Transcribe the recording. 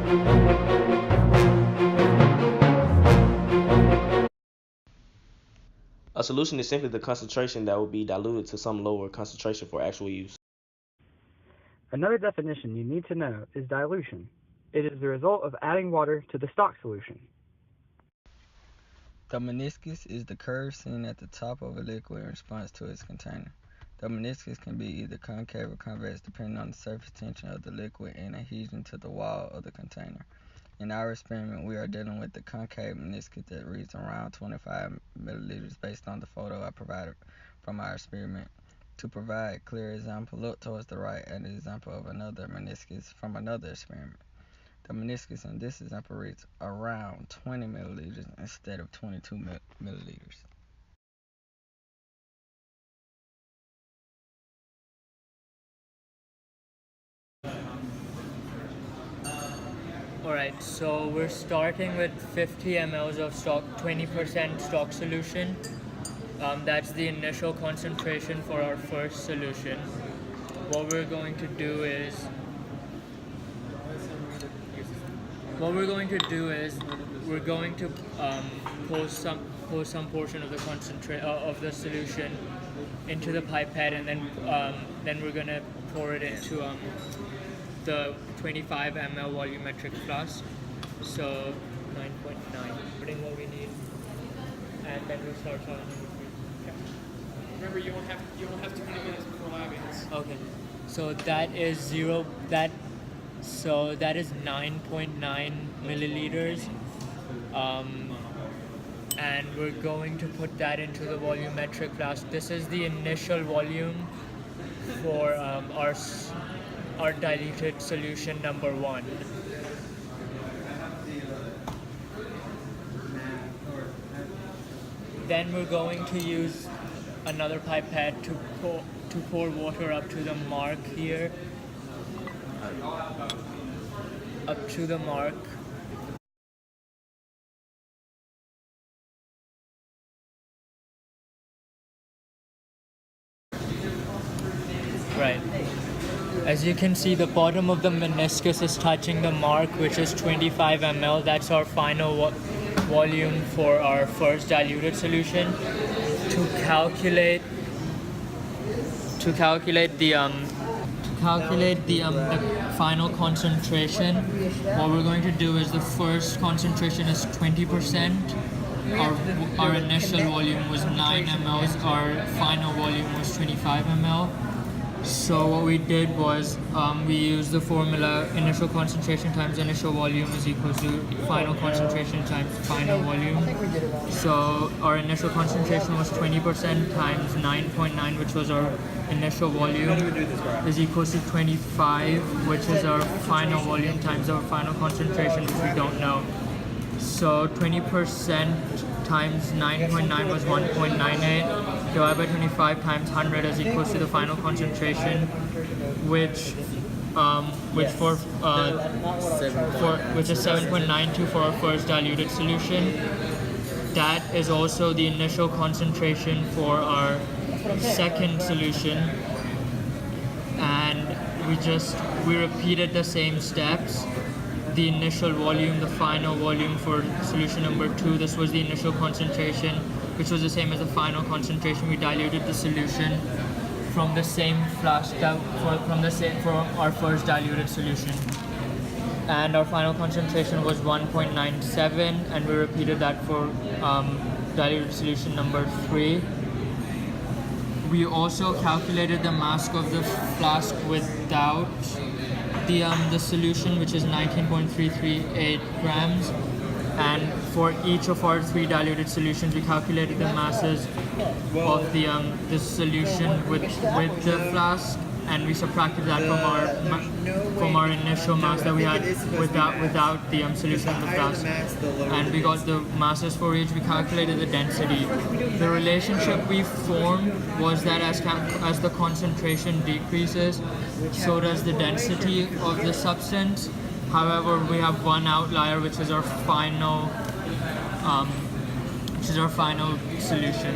A solution is simply the concentration that will be diluted to some lower concentration for actual use. Another definition you need to know is dilution. It is the result of adding water to the stock solution. The meniscus is the curve seen at the top of a liquid in response to its container. The meniscus can be either concave or convex depending on the surface tension of the liquid and adhesion to the wall of the container. In our experiment, we are dealing with the concave meniscus that reads around 25 milliliters based on the photo I provided from our experiment. To provide a clear example, look towards the right at an example of another meniscus from another experiment. The meniscus in this example reads around 20 milliliters instead of 22 milliliters. Alright, so we're starting with 50 mLs of stock, 20% stock solution. That's the initial concentration for our first solution. What we're going to do is we're going to pour some portion of the of the solution into the pipette, and then we're gonna pour it into the 25 ml volumetric flask. So 9.9. Putting what we need, and then we'll start on. Remember, you won't have 20 minutes before lab ends. Okay, so that is 9.9 milliliters, and we're going to put that into the volumetric flask. This is the initial volume for our diluted solution number 1. Then we're going to use another pipette to pour water up to the mark here. Up to the mark. Right. As you can see, the bottom of the meniscus is touching the mark, which is 25 ml. That's our final volume for our first diluted solution. To calculate the final concentration, what we're going to do is the first concentration is 20%. Our initial volume was 9 ml. Our final volume was 25 ml. So what we did was we used the formula initial concentration times initial volume is equal to final concentration times final volume. So our initial concentration was 20% times 9.9, which was our initial volume, is equal to 25, which is our final volume times our final concentration, which we don't know. So 20% times 9.9 was 1.98, divided by 25 times 100 is equals to the final concentration, which is 7.92 for our first diluted solution. That is also the initial concentration for our second solution, and we repeated the same steps. The initial volume, the final volume for solution number 2. This was the initial concentration, which was the same as the final concentration. We diluted the solution from the same flask for our first diluted solution, and our final concentration was 1.97, and we repeated that for diluted solution number 3. We also calculated the mass of the flask without the solution, which is 19.338 grams, and for each of our 3 diluted solutions we calculated the masses of the solution with the flask, and we subtracted that from our initial mass that we had without the solution in the flask, and we got the masses for each. We calculated the density. The relationship we formed was that as the concentration decreases, so does the density of the substance. However, we have one outlier, which is our final solution.